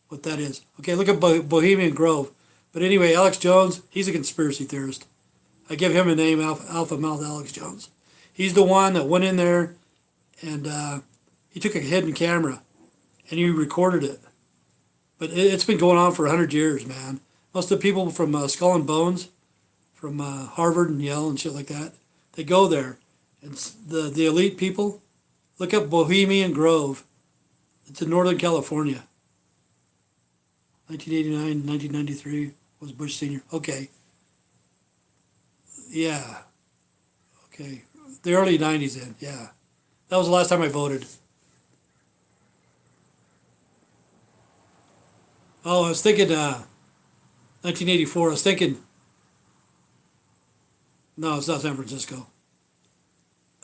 what that is. Okay, look at Bohemian Grove. But anyway, Alex Jones, he's a conspiracy theorist. I give him a name, Alpha Mouth Alex Jones. He's the one that went in there and he took a hidden camera and he recorded it. But it's been going on for 100 years, man. Most of the people from Skull and Bones, from Harvard and Yale and shit like that, they go there. And the elite people, look up Bohemian Grove. It's in Northern California. 1989, 1993 was Bush Sr. Okay. Yeah. Okay. The early 90s then, yeah. That was the last time I voted. Oh, I was thinking 1984. I was thinking No, it's not San Francisco.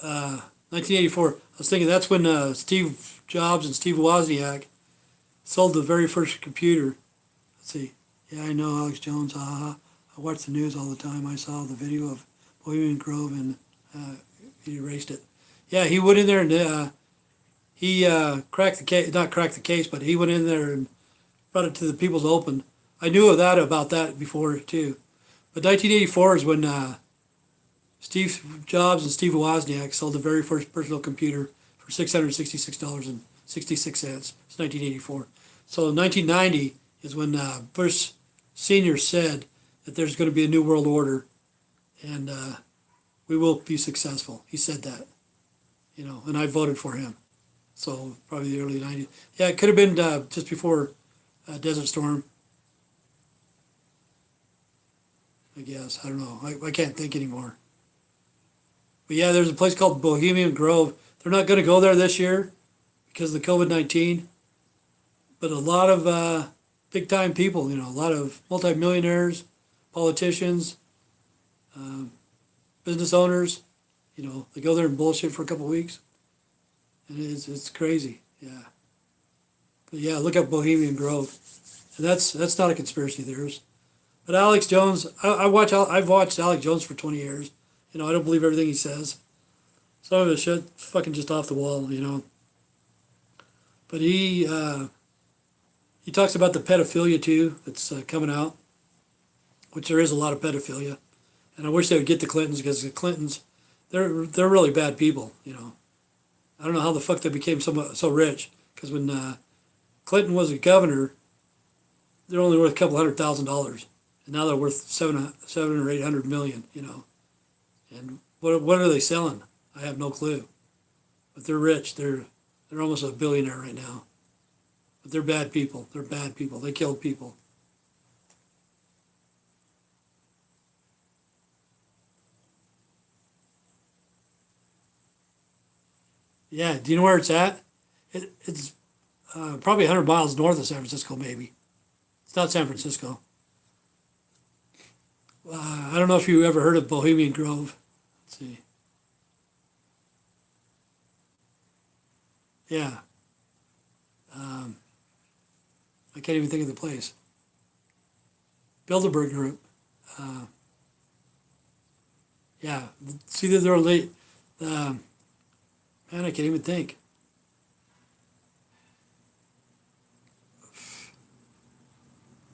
1984. I was thinking that's when Steve Jobs and Steve Wozniak sold the very first computer. Let's see. Yeah, I know Alex Jones. Ha ha, ha. I watch the news all the time. I saw the video of Bohemian Grove and he erased it. Yeah, he went in there and he cracked the case. Not cracked the case, but he went in there and brought it to the People's Open. I knew of that about that before too. But 1984 is when Steve Jobs and Steve Wozniak sold the very first personal computer for $666.66. It's 1984. So 1990 is when Bush Sr. said that there's going to be a new world order, and we will be successful. He said that, and I voted for him. So probably the early 90s. Yeah, it could have been just before Desert Storm, I guess. I don't know. I can't think anymore. But yeah, there's a place called Bohemian Grove. They're not going to go there this year because of the COVID-19. But a lot of big time people, a lot of multimillionaires, politicians, business owners, they go there and bullshit for a couple of weeks. And it's crazy. Yeah. But yeah, look up Bohemian Grove. And that's not a conspiracy theorist. But Alex Jones, I've watched Alex Jones for 20 years. I don't believe everything he says. Some of it shit fucking just off the wall, But he talks about the pedophilia too that's coming out, which there is a lot of pedophilia, and I wish they would get the Clintons because the Clintons, they're really bad people, I don't know how the fuck they became so rich because when Clinton was a governor, they're only worth a couple $100,000, and now they're worth seven or 800 million, And what are they selling? I have no clue. But they're rich. They're almost a billionaire right now. But they're bad people. They're bad people. They killed people. Yeah. Do you know where it's at? It's probably 100 miles north of San Francisco, maybe. It's not San Francisco. I don't know if you ever heard of Bohemian Grove. Let's see. Yeah. Um, I can't even think of the place. Bilderberg Group. Uh, yeah. See that they're late. Man, I can't even think.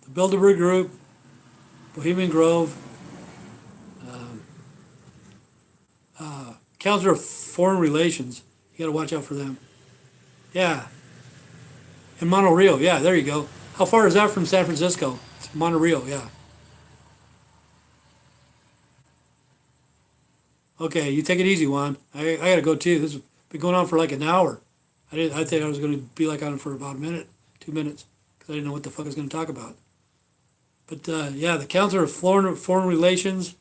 The Bilderberg Group, Bohemian Grove, um, Council of Foreign Relations. You got to watch out for them. Yeah, in Monoreal. Yeah, there you go. How far is that from San Francisco? It's Monoreal. Yeah. Okay, you take it easy, Juan. I gotta go too. This has been going on for like an hour. I think I was gonna be like on it for about a minute, 2 minutes, because I didn't know what the fuck I was gonna talk about. But yeah, the Council of Foreign Relations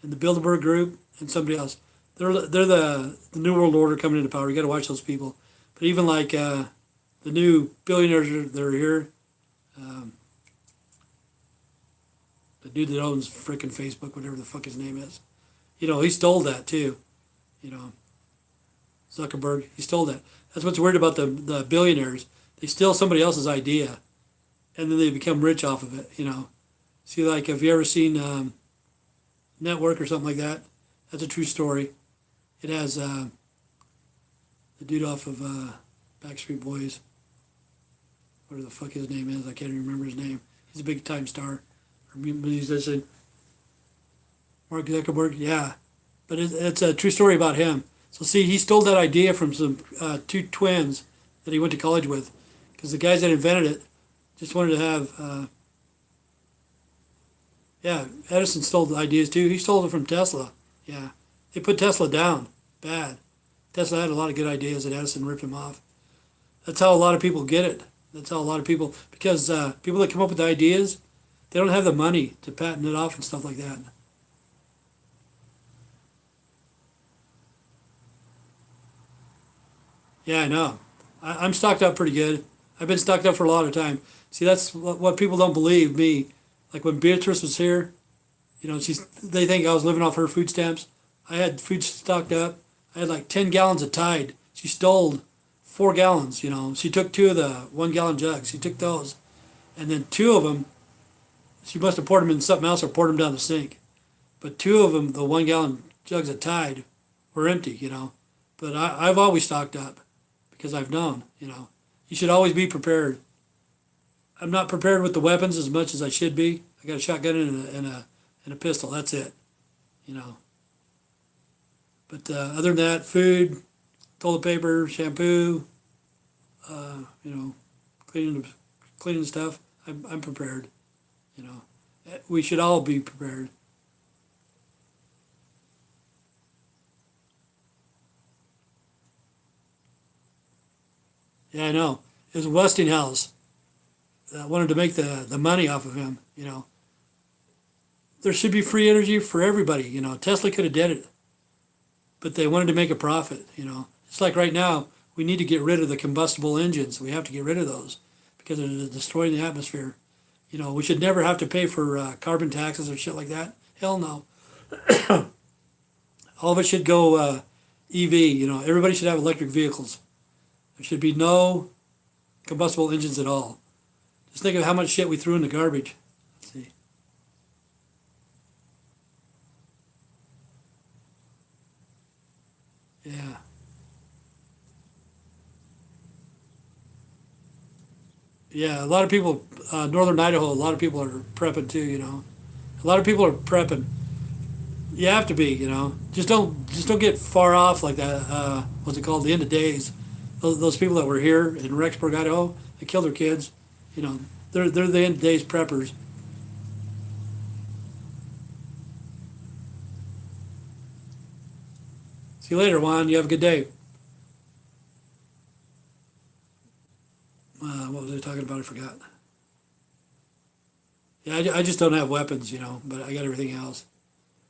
and the Bilderberg Group and somebody else. They're the New World Order coming into power. You got to watch those people. But even like the new billionaires that are here, um, the dude that owns frickin' Facebook, whatever the fuck his name is, he stole that too. You know, Zuckerberg, he stole that. That's what's weird about the billionaires. They steal somebody else's idea, and then they become rich off of it. See, like, have you ever seen Network or something like that? That's a true story. It has the dude off of Backstreet Boys. Whatever the fuck his name is, I can't even remember his name. He's a big time star or musician. Mark Zuckerberg, yeah. But it's a true story about him. So see, he stole that idea from some two twins that he went to college with, because the guys that invented it just wanted to have. Yeah, Edison stole the ideas too. He stole it from Tesla. Yeah, they put Tesla down bad. Tesla had a lot of good ideas, and Edison ripped them off. That's how a lot of people get it. That's how a lot of people, because people that come up with the ideas, they don't have the money to patent it off and stuff like that. Yeah, I know. I'm stocked up pretty good. I've been stocked up for a lot of time. See, that's what people don't believe me. Like when Beatrice was here, They think I was living off her food stamps. I had food stocked up. I had like 10 gallons of Tide. She stole 4 gallons. She took two of the 1 gallon jugs. She took those, and then two of them, she must have poured them in something else or poured them down the sink. But two of them, the 1 gallon jugs of Tide, were empty. But I've always stocked up because I've known. You should always be prepared. I'm not prepared with the weapons as much as I should be. I got a shotgun and a pistol. That's it. You know. But other than that, food, toilet paper, shampoo, you know, cleaning stuff. I'm prepared. You know, we should all be prepared. Yeah, I know. It was Westinghouse that wanted to make the money off of him. There should be free energy for everybody. Tesla could have did it, but they wanted to make a profit. It's like right now we need to get rid of the combustible engines. We have to get rid of those because they're destroying the atmosphere. We should never have to pay for carbon taxes or shit like that. Hell no. All of it should go EV. Everybody should have electric vehicles. There should be no combustible engines at all. Just think of how much shit we threw in the garbage. Let's see. Yeah. Yeah, a lot of people, northern Idaho, a lot of people are prepping too. A lot of people are prepping. You have to be. Just don't get far off like that. What's it called? The end of days. Those people that were here in Rexburg, Idaho, they killed their kids. You know, they're the end of days preppers. See you later, Juan. You have a good day. What was I talking about? I forgot. Yeah, I just don't have weapons, but I got everything else.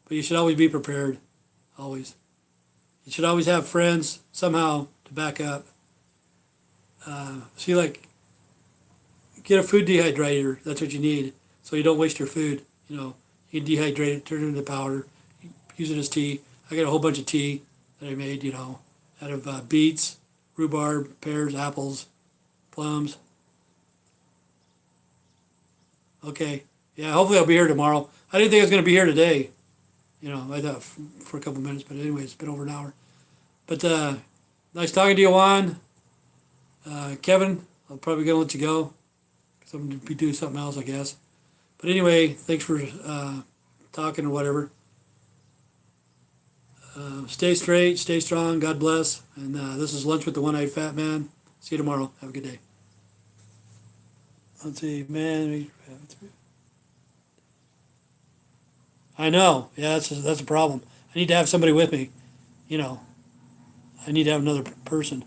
But you should always be prepared. Always. You should always have friends somehow to back up. See, like, get a food dehydrator. That's what you need, so you don't waste your food. You can dehydrate it, turn it into powder, use it as tea. I got a whole bunch of tea that I made, out of beets, rhubarb, pears, apples, plums. Okay, yeah. Hopefully, I'll be here tomorrow. I didn't think I was going to be here today. I thought for a couple minutes, but anyway, it's been over an hour. But nice talking to you, Juan. Kevin, I'm probably going to let you go because I'm going to be doing something else, I guess. But anyway, thanks for talking or whatever. Stay straight, stay strong, God bless. And this is Lunch with the One-Eyed Fat Man. See you tomorrow. Have a good day. Let's see, man. I know. Yeah, that's a problem. I need to have somebody with me. I need to have another person.